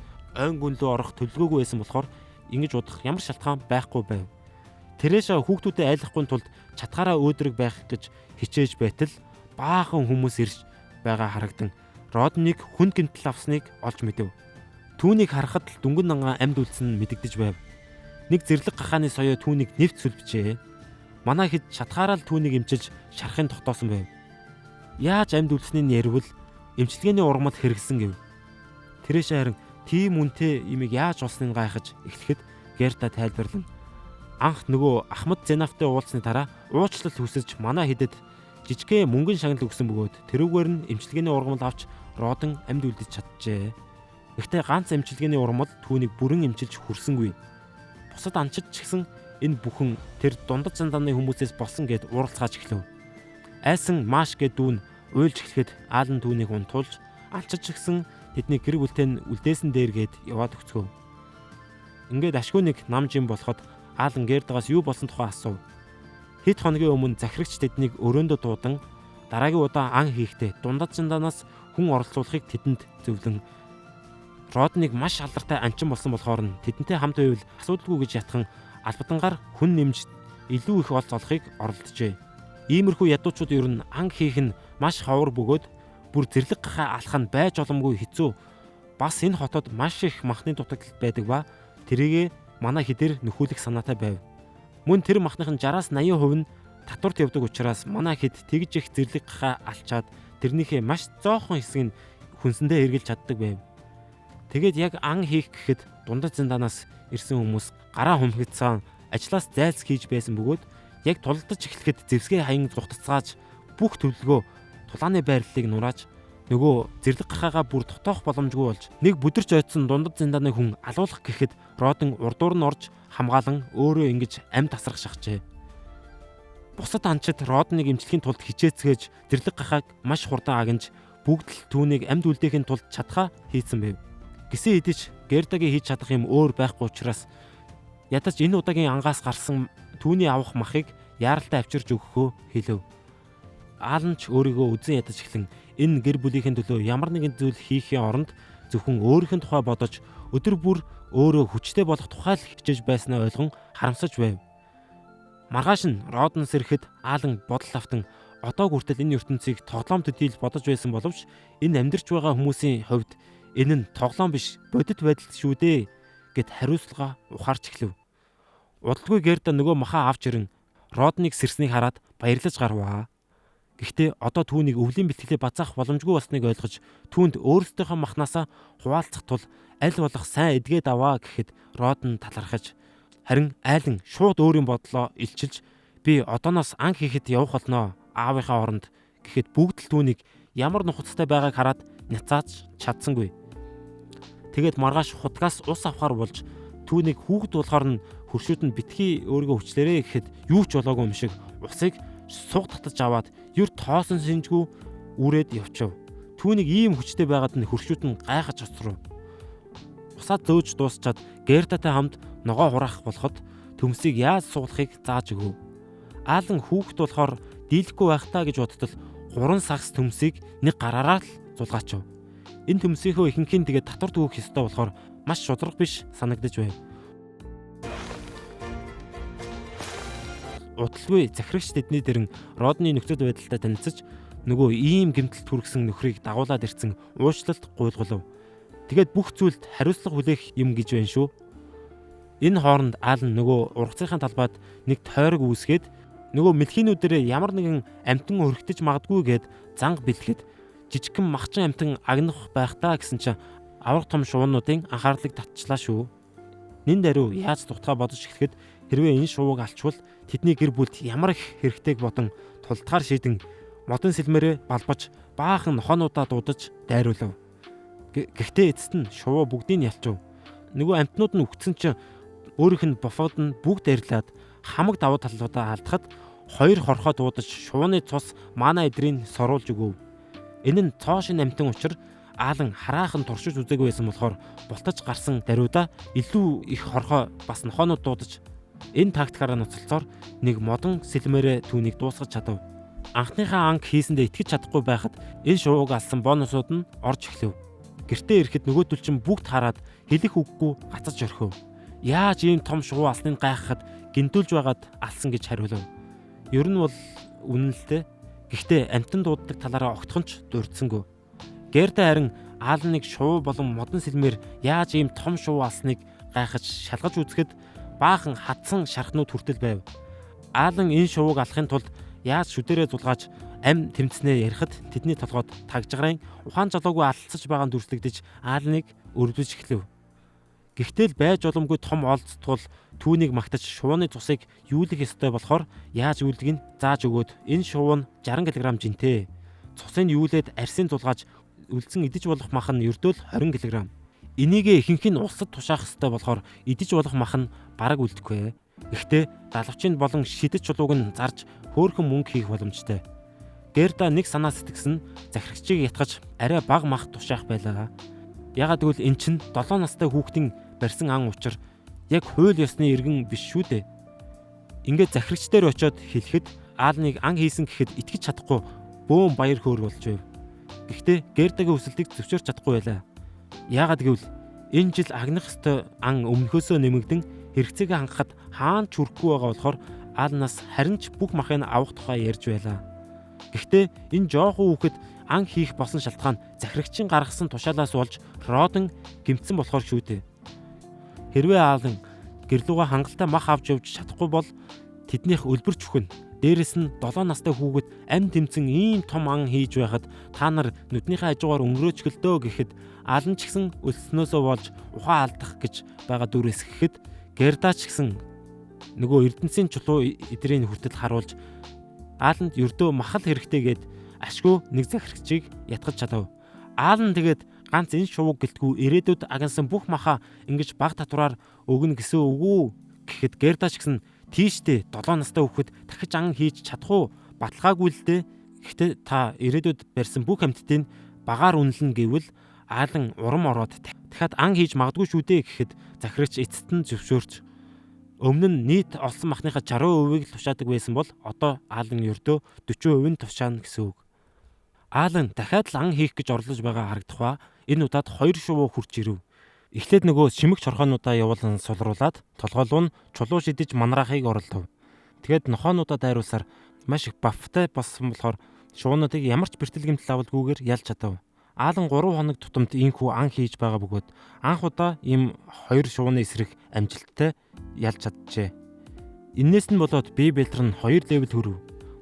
ойн гүнлөө орох төлөвлөгөөгүй байсан болохоор ингэж удах ямар шалтгаан байхгүй байв. Тереша хүүхдүүдэд айлахгүй тулд чатгаараа өөдрөг байх гэж хичээж байтал баахан хүмүүс ирж байгаа харагдан Родныг хүнд гэмтэл авсныг олж мэдэв. Түүнийг харахад л дүнгэн нангаа амьд үлдсэн мэдэгдэж байв. Нэг зэрлэг гахааны соёо түүнийг нэвт сүлбжээ. Манай хэд чатгаараа л түүнийг эмчилж шарахын тогтоосон байв. Яаж амьд үлдсэнийг ярил эмчилгээний урмад хэрэгсэн гэв. Тереша харин тийм үнтэй имийг яаж олсныг гайхаж эхлэхэд Герта тайлбарлан анх нөгөө Ахмад Зенавтай уулзсны дараа уучлал хүсэж манай хэдэд жижигхэн мөнгөн шагнал өгсөн бөгөөд тэрүүгээр нь эмчилгээний ургамал авч Родон амьд үлдэж чаджээ. Гэхдээ ганц эмчилгээний ургамал түүнийг бүрэн эмчилж хүрсэнгүй. Бусад анчид ч гэсэн энэ бүхэн тэр дундад зандааны хүмүүсээс болсон гэд уралцгааж эхлэв. Айсан маш гэд дүүн уйлж эхлэхэд Аалан түүнийг унтуулж анчид ч гэсэн тэдний гэр бүлтэй нь үлдээсэн дээргээд яваад өгцгөө. Ингээд ашгүй нэг нам жим болоход Аалан Гердагаас юу болсон тухай асуув. Хэд хоногийн өмнө захирагч тэднийг өрөөндөө дуудан дараагийн удаа ан хийхдээ дундад зиндаанаас хүн оролцуулахыг тэдэнд зөвлөн. Родныг маш алдартай анчин болсон болохоор нь тэдэнтэй хамт байвал асуудалгүй гэж ятхан албадангаар хүн нэмж илүү их олж олохыг оролджээ. Иймэрхүү ядуучууд ер нь ан хийх нь маш ховор бөгөөд бүр зэрлэг гахаа алах нь байж боломгүй хэцүү. Бас энэ хотод маш их махны дутагдал байдаг ба тэрийгэ манай хідэр нөхүүлэх санаатай байв. Мөн тэр махныхын 60-80% нь татварт явдаг учраас манай хэд тэгж их зэрлэг гахаа алчаад тэрнийхээ маш зоохон хэсэг нь хүнсэндээ эргэлж чаддаг байв. Тэгээд яг ан хийх гэхэд дундад зиндаанаас ирсэн хүмүүс гараа хумхигдсан ажлаас зайлс хийж байсан бөгөөд яг тулдаж эхлэхэд зэвсгээ хаян зугтацгааж бүх төлөвлөгөө тулааны байрлалыг нурааж нөгөө зэрлэг гахаагаа бүр дотоох боломжгүй болж нэг бүдэрч ойдсон дундад зиндааны хүн алуулах гэхэд Родон урдуур нь орж хамгаалan өөрөө ингэж амьд тасрах шахжээ. Бусад анчид Родныг эмчлэхийн тулд хичээцгээж зэрлэг гахааг маш хурдан агнж бүгд л түүнийг амьд үлдээхийн тулд чадхаа хийцэн байв. Гисэн идэж Гердагийн хийж чадах юм өөр байхгүй учраас ядаж энэ удаагийн ангаас гарсан түүний авах махыг яаралтай авчирж өгөхөө хэлв. Аалан ч өөрийгөө үзэн ядаж эхлэн энэ гэр бүлийнхэн төлөө ямар нэгэн зүйл хийхийн оронд зөвхөн өөрийнх нь тухай бодож өдөр бүр өөрөө хүчтэй болох тухай л хичээж байснаа ойлгон харамсаж байв. Маргааш нь Родон сэрэхэд Аалан бодол автан одоо хүртэл энэ ертөнцийг тоглоом төдийл бодож байсан боловч энэ амьдарч байгаа хүмүүсийн хувьд энэ нь тоглоом биш бодит байдал шүү дээ гэд хариуцлага ухаарч эхлэв. Удалгүй Герда нөгөө махаа авч ирэн Родныг сэрснийг хараад баярлаж гарваа. Гэхдээ одоо түүнийг өвлийн бэлтгэлээ базаах боломжгүй болсныг ойлгож түүнд өөрсдийнхөө махнаасаа хуваалцах тул аль болох сайн эдгээд аваа гэхэд Родон талархаж харин айлан шууд өөрийн бодлоо илчилж би одооноос ан хийхэд явах болно аавынхаа оронд гэхэд бүгд л түүнийг ямар нухацтай байгааг хараад няцааж чадсангүй. Тэгээд маргааш хутгаас ус авахар болж түүнийг хүүхэд болохоор нь хөршүүд нь битгий өөрийгөө хүчлээрээ гэхэд юу ч болоогүй юм шиг усыг суг татаж аваад ер тоосон синжгүй үрээд явчав. Түүнийг ийм хүчтэй байгаад нь хөршүүд нь гайхаж оцров. Усаа зөөж дуусчаад Гердатай хамт ногоо хураах болоход төмсийг яаж суулгахыг зааж өгөв. Аалан хүүхэд болохоор дийлэхгүй байх таа гэж бодтол 3 сагс төмсийг нэг гараараа л зулгаачв. Энэ төмсийнхөө ихэнхийн тэгээд татвар төгөх ёстой болохоор маш шударга биш санагдаж байв. Удалгүй захирагч тэдний дэрэн Родны нөхцөл байдалтай танилцж нөгөө ийм гэмтэлд хүргэсэн нөхрийг дагуулад ирсэн уучлалт гуйлгуулв. Тэгээд бүх зүйлд хариуцлага хүлээх юм гэж байна шүү. Энэ хооронд Аалан нөгөө ургацын талбайд нэг тойрог үүсгээд нөгөө мэлхийнүүдээр ямар нэгэн амтан өргөтөж магадгүй гэд занг бэлгэхэд жижигхэн махчин амтан агнах байх таа гэсэн чинь аврах том шуунуудын анхаарлыг татчлаа шүү. Нин даруй яаж тухтгаа бодож эхлэхэд хэрвээ энэ шувууг алчвал тэдний гэр бүлд ямар их хэрэгтэйг бодон тулдгаар шийдэн модон сэлмээрээ балбаж баахан нохоонуудаа дуудаж дайруулв. Гэхдээ эцэст нь шувуу бүгдийг нь ялчв. Нөгөө амтнууд нь үхсэн чинь өөрийнх нь бофоод нь бүгд арилаад хамаг давуу талуудаа алдахад хоёр хорхоо дуудаж шувууны цус маана эдрийг соруулж өгөв. Энэ нь цоошин амтан учир Аалан хараахан туршиж үзээгүй байсан болохоор бултаж гарсан даруйда илүү их хорхоо бас нохоонууд дуудаж энэ тактикаараа нуцалцоор нэг модон сэлмээрээ түүнийг дуусгаж чадав. Анхныхаа анги хийсэндээ итгэж чадахгүй байхад энэ шувууг алсан бонусууд нь орж эхлэв. Гэртээ ирэхэд нөгөөдөл чинь бүгд хараад хэлэх үггүй гацаж орхив. Яаж ийм том шувуу алсныг гайхахад гинтүүлж байгаад алсан гэж хариулв. Ер нь бол үнэн л дээ. Гэхдээ амтан дууддаг талаараа огтхонч дурдсангүй. Герда харин Ааланыг шувуу болон модон сэлмээр яаж ийм том шувуу алсныг гайхаж шалгаж үзэхэд баахан хатсан шархнууд хүртэл байв. Аалан энэ шувууг алахын тулд яаж шүдэрээ зулгааж ам тэмцснээ ярихад тэдний толгойд тагжгарын ухаан жолоогүй алцаж байгаа дүрслэгдэж Ааланыг өрөвдөж эхлэв. Гэхдээ л байж боломгүй том олдтгол түүнийг магтаж шувууны цусыг юулах ёстой болохоор яаж үлдгийг зааж өгөөд энэ шувуу нь 60 кг жинтэй. Цусыг юулээд арсын зулгааж үлдсэн идэж болох мах нь ердөөл 20 кг. Энийгээ ихэнх нь усад тушаах ёстой болохоор идэж болох мах нь бараг үлдэхгүй. Гэхдээ далавчин болон шидэт чулууг нь зарж хөөрхөн мөнгө хийх боломжтой. Герда нэг санаа сэтгсэн захирагчийг ятгаж арай бага мах тушаах байлаа. Ягаад гэвэл эн чинь 7 настай хүүхдийн барьсан ан учир яг хууль ёсны иргэн биш шүү дээ. Ингээд захирагч дээр очиод хэлэхэд Аалныг ан хийсэн гэхэд итгэж чадахгүй бөөн баяр хөөр болж байв. Гэхдээ Гердагийн хүсэлтийг зөвшөөрч чадахгүй байлаа. Яагаад гэвэл энэ жил агнах ёстой ан өмнөхөөсөө нэмэгдэн хэрэгцээгээ хангахад хаан ч хүрэхгүй байгаа болохоор Аалнаас харин ч бүх махыг авах тухай ярьж байлаа. Гэхдээ энэ жоохон хүүхэд ан хийх болсон шалтгаан захирагчийн гаргасан тушаалаас болж Родон гэмтсэн болохоор шүү дээ. Хэрвээ Аалан гэрлүүгээ хангалттай мах авч явж чадахгүй бол тэднийх өлбөрч өхөн. Дээрэс нь 7 настай хүүхэд амь тэмцэн ийм том ан хийж байхад та нар нүднийхээ хажуугаар өнгөрөөч гэлдөө гэхэд Аалан ч гэсэн өлснөөсөө болж ухаан алдах гэж байгаа дүрээс гэхэд Герда ч гэсэн нөгөө Эрдэнэсийн чулуу эдрийн хүртэл харуулж Ааланд ердөө махал хэрэгтэй гэд ашгүй нэг захирагчийг ятгах чадав. Аалан тэгээд ганц энэ шувууг гэлтгүү ирээдүйд агансан бүх маха ингэж баг татвараар өгнө гэсэн үгүй гэхэд Герда ч гэсэн тийштэй 7 настай хүүхэд дахиж ан хийж чадах уу? Баталгаагүй л дээ. Гэхдээ та ирээдүйд барьсан бүх амьтдыг багаар үнэлнэ гэвэл Аалан урам ороод дахиад ан хийж магадгүй шүү дээ гэхэд захирагч эцэст нь зөвшөөрч өмнө нь нийт олсон махныхаа 60%-ийг л тушаадаг байсан бол одоо Аалан ердөө 40% нь тушаана гэсэн үг. Аалан дахиад л ан хийх гэж орлож байгаа харагдах ба энэ удаад 2 шувуу хурж ирэв. Эхлээд нөгөө шимэгч хорхоонуудаа явуулан сулруулад толгойлуу нь чулуу шидэж манраахыг оролдов. Тэгээд нохоонуудаа дайруулсаар маш их бафтай болсон болохоор шуунуудыг ямар ч бэртэл гэмтэл авалгүйгээр ялж чадав. Аалан 3 хоног тутамд ийхүү ан хийж байгаа бөгөөд анх удаа ийм 2 шууны эсрэг амжилттай ялж чаджээ. Иннээс нь болоод бие бэлтэр нь 2 левел хүрв.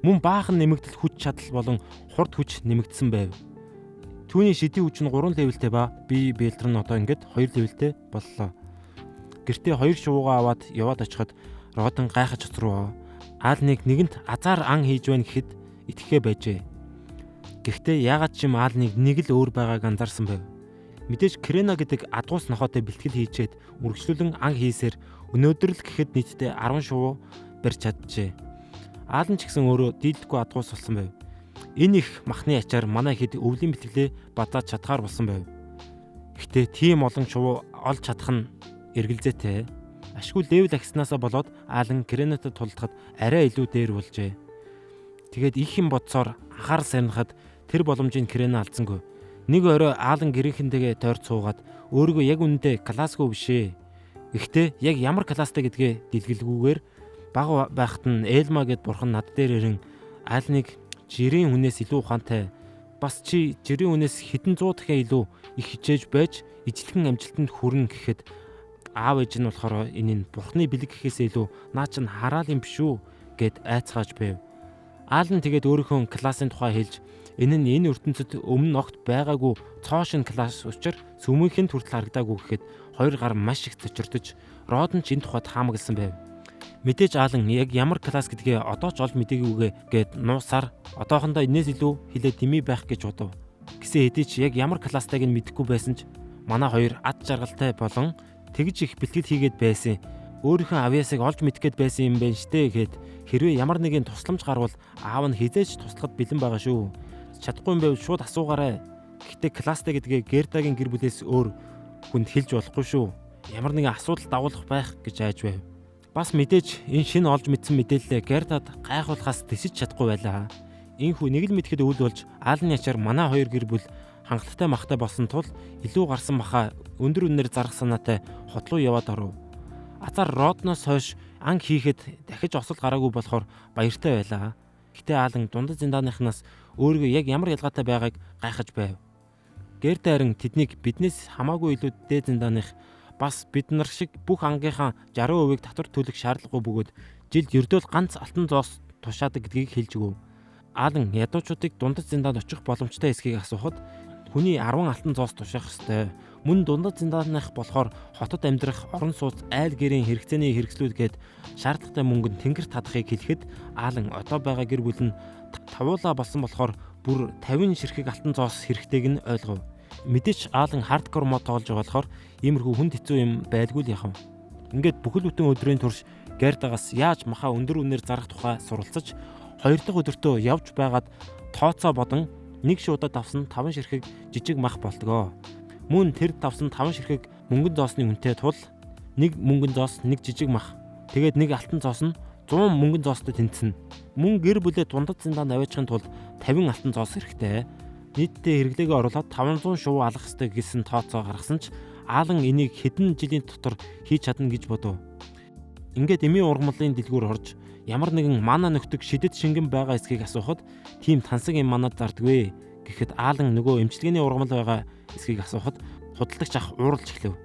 Мөн баахан нэмэгдэл хүч чадал болон хурд хүч нэмэгдсэн байв. Түүний шидийн хүч нь 3 левелтэй ба бие бэлтэр нь одоо ингээд 2 левелтэй боллоо. Гэртээ 2 шувуугаа аваад яваад очиход Родон гайхаж оцроо. Аалныг нэгэнт азар ан хийж байна гэхэд итгэхээ байжээ. Гэхдээ яагаад ч юм Аалныг нэг л өөр байгааг анзаарсан байв. Мэдээж Крена гэдэг адгуус нохоотой бэлтгэл хийчээд үргэлжлүүлэн ан хийсээр өнөөдөр л гэхэд нийтдээ 10 шувуу барьж чаджээ. Аалан ч гэсэн өөрөө дийлдэхгүй адгуус болсон байв. Энэ их махны ачаар манай хэд өвлийн бэлтгэлээ бадааж чадхаар болсон байв. Гэхдээ тийм олон шувуу олж чадах нь эргэлзээтэй. Ашгүй левел агснаасаа болоод Аалан Кренатад тулдахад арай илүү дээр болжээ. Тэгээд их юм бодсоор анхаарал сарнихад тэр боломжийг Крена алдсангүй. Нэг орой Аалан гэрийнхэндээ тойрч суугаад өөрийгөө яг үнэндээ классгүй бишээ. Гэхдээ яг ямар класстай гэдгээ дэлгэлгүйгээр бага байхад нь Элма гэд бурхан над дээр ирэн Аалныг жирийн хүнээс илүү ухаантай бас чи жирийн хүнээс хэдэн 100 дахин илүү их хичээж байж ижлэгэн амжилтанд хүрнэ гэхэд аав ээж нь болохоор энэ нь бурхны бэлэг гэхээсээ илүү наа чин хараал юм биш үү гэд айцгааж байв. Аалан тэгээд өөрийнхөө классын тухай хэлж энэ нь энэ ертөнцид өмнө огт байгаагүй цоошин класс учраас сүмийнхэн хүртэл харагдаагүй гэхэд хоёр гар маш их цочирдож Родон ч энэ тухайд хаамагласан байв. Мэдээж Аалан яг ямар класс гэдгээ одоо ч олж мэдээгүй гэд нуусаар одоохондоо энэс илүү хилээ дэмий байх гэж бодов. Гэсэн хэдий ч яг ямар класстайг нь мэдэхгүй байсан ч манай хоёр ад жаргалтай болон тэгж их бэлтгэл хийгээд байсан. Өөрийнхөө авьяасыг олж мэдэх гээд байсан юм байна штэ гэхэд хэрвээ ямар нэгэн тусламж гарвал аав нь хизээч туслахад бэлэн байгаа шүү. Чадахгүй юм байвал шууд асуугаарай. Гэхдээ класстай гэдгээ Гердагийн гэр бүлээс өөр хүнд хэлж болохгүй шүү. Ямар нэгэн асуудал дагуулах байх гэж айж байв. Бас мэдээж энэ шинэ олж мэдсэн мэдээлэлээ Гердад гайхуулахаас тэсэж чадахгүй байлаа. Ийхүү нэг л мэдхэд өвөл болж Аалны ачаар манай хоёр гэр бүл хангалттай махтай болсон тул илүү гарсан маха өндөр үнээр зарах санаатай хот руу яваад оров. Азар Родноос хойш ан хийхэд дахиж осол гараагүй болохоор баяртай байлаа. Гэтэ Аалан дундад зиндааныхнаас өөрийгөө яг ямар ялгаатай байгааг гайхаж байв. Герда харин тэднийг биднээс хамаагүй илүү дээд зиндааных бас бид нар шиг бүх ангийнхаа 60%-ийг татвар төлөх шаардлагагүй бөгөөд жилд ердөөл ганц алтан зоос тушаадаг гэдгийг хэлж өгөв. Аалан ядуучуудыг дундад зиндаанд очих боломжтой эсхийг асуухад хүний 10 алтан зоос тушаах ёстой. Мөн дундад зиндааных болохоор хотод амьдрах орон сууц айл гэрийн хэрэгцээний хэрэгслүүд гээд шаардлагатай мөнгөнд тэнгэр татахыг хэлэхэд Аалан одоо байгаа гэр бүл нь тавуулаа болсон болохоор бүр 50 ширхэг алтан зоос хэрэгтэйг нь ойлгов. Мэдээч Аалан хардкор мод тоглож байгаа болохоор иймэрхүү хүнд хэцүү юм байлгүй л яхав. Ингээд бүхэл бүтэн өдрийн турш Гердагаас яаж маха өндөр үнээр зарах тухай суралцаж 2 дахь өдөртөө явж байгаад тооцоо бодон нэг шуудад авсан 5 ширхэг жижиг мах болтгоо. Мөн тэр давсан 5 ширхэг мөнгөн зоосны үнэтэй тул нэг мөнгөн зоос, нэг жижиг мах. Тэгээд нэг алтан зоос нь 100 мөнгөн зоостой тэнцэнэ. Мөн гэр бүлээ дундад зиндаанд аваачихын тулд 50 алтан зоос хэрэгтэй. Нийтдээ хэрэглээгээ оруулаад 500 шувуу алах ёстой гэсэн тооцоо гаргасан ч Аалан энийг хэдэн жилийн дотор хийж чадна гэж бодов. Ингээд эмийн ургамлын дэлгүүр орж ямар нэгэн мана нөхдөг шидэт шингэн байгаа эсхийг асуухад тийм тансаг юм манад зардагвэ гэхэд Аалан нөгөө эмчилгээний ургамал байгаа эсхийг асуухад худалдагч ах ууралж эхлэв.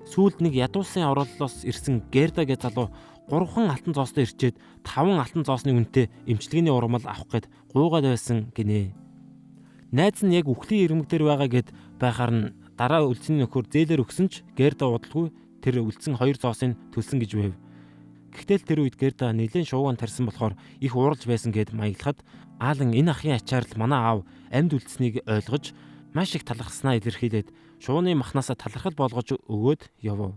Сүүлд нэг ядуусын ороллоос ирсэн Герда гэж залуу 3 алтан зоостой ирчээд 5 алтан зоосны үнэтэй эмчилгээний ургамал авах гээд гуйгаад байсан гинэ. Найз нь яг үхлийн ирмэг дээр байгаа гэд байхаар нь дараа үлдсэний нөхөр зээлээр өгсөн ч Герда удалгүй тэр үлдсэн 2 зоосыг төлсөн гэж байв. Гэхдээ тэр үед Герда нэлээд шууган тарьсан болохоор их ууралж байсан гэд маяглахад Аалан энэ ахын ачаар л манай аав амьд үлдсэнийг ойлгож маш их талархснаа илэрхийлээд шууны махнасаа талархал болгож өгөөд явв.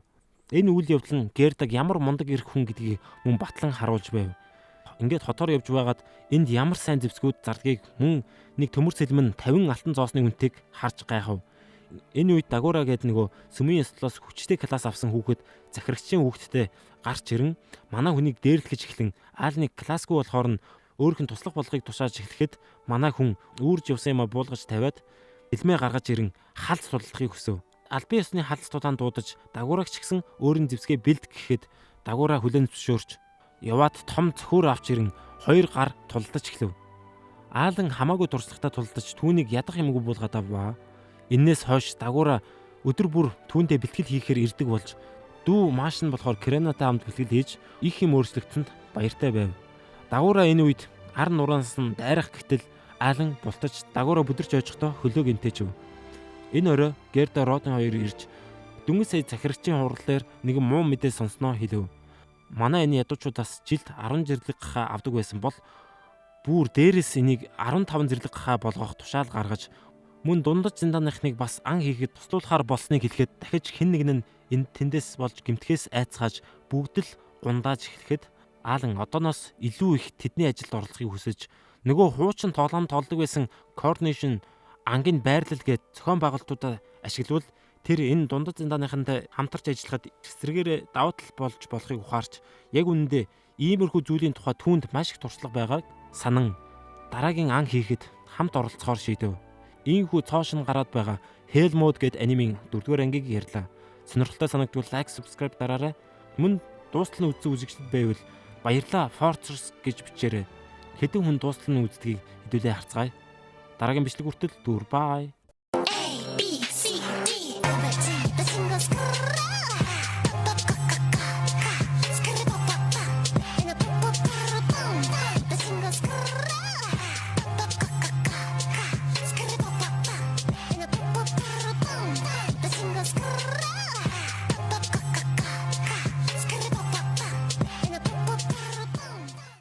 Энэ үйл явдал нь Гердаг ямар мундаг ирэх хүн гэдгийг мөн батлан харуулж байв. Ингээд хотоор явж байгаад энд ямар сайн зэвсгүүд зардгийг мөн нэг төмөр сэлмэн 50 алтан зоосны үнэтэйг харж гайхав. Энэ үед Дагура гэдэг нөгөө сүмийн ёслоос хүчтэй класс авсан хүүхэд захирагчийн хүүхэдтэй гарч ирэн манай хүнийг дээрлэхэж эхлэн Аалныг классгүй болохоор нь өөрийнх нь туслах болгыг тушааж эхлэхэд манай хүн үүрж явсан юм буулгаж тавиад элмээ гаргаж ирэн халз тулдахыг хүсв. Албан ёсны халз тулаанд дуудаж Дагурагч гисэн өөрийн зэвсгээ бэлд гэхэд Дагура хүлэн зөвшөөрч яваад том цөхөр авч ирэн 2 гар тулдаж эхлэв. Аалан хамаагүй туршлагатай тулдаж түүнийг ядах юмгүй буулгаад авваа. Иннээс хойш Дагура өдөр бүр түүндээ бэлтгэл хийхээр ирдэг болж дүү мааш нь болохоор Кренатай хамт бэлтгэл хийж их юм өөрчлөгдөнд баяртай байв. Дагура энэ үед ар нураас нь дайрах гэтэл Аалан бултаж Дагура бүдэрч ойжохдоо хөлөөг интээжв. Энэ орой Герда Роден хоёр ирж дөнгөж сая захирагчийн хурлаар нэгэн муу мэдээ сонсноо хэлв. Манай энэ ядуучуудаас жилд 10 зэрлэг гахаа авдаг байсан бол бүр дээрээс энийг 15 зэрлэг гахаа болгох тушаал гаргаж мөн дундаж зиндаанхныг бас ан хийхэд туслуулахаар болсныг хэлэхэд дахиж хэн нэг нь энд тэндээс болж гэмтгээс айцгааж бүгд л гундааж эхлэхэд Аалан одооноос илүү их тэдний ажилд оролцохыг хүсэж нөгөө хуучин тоглоом тоглодог байсан Coordination ангийн байрлал гээд зохион байгуулалтуудаа ашиглавал тэр энэ дундад зиндаанхантай хамтарч ажиллахад эсрэгээр давуу тал болж болохыг ухаарч яг үнэндээ иймэрхүү зүйлийн тухай түүнд маш их туршлага байгааг санан дараагийн ан хийхэд хамт оролцохоор шийдэв. Ийхүү цоошин гараад байгаа Hell Mode гээд анимын 4-р ангийг ярьлаа. Сонирхолтой санагдвал лайк, subscribe дараарай. Мөн дуустал нь үзсэн үзэгчдэд байвал баярлаа Fortress гэж бичээрэй. Хэдэн хүн дуустал нь үздгийг хэдүүлээ харцгаая. Дараагийн бичлэг хүртэл дүр бай.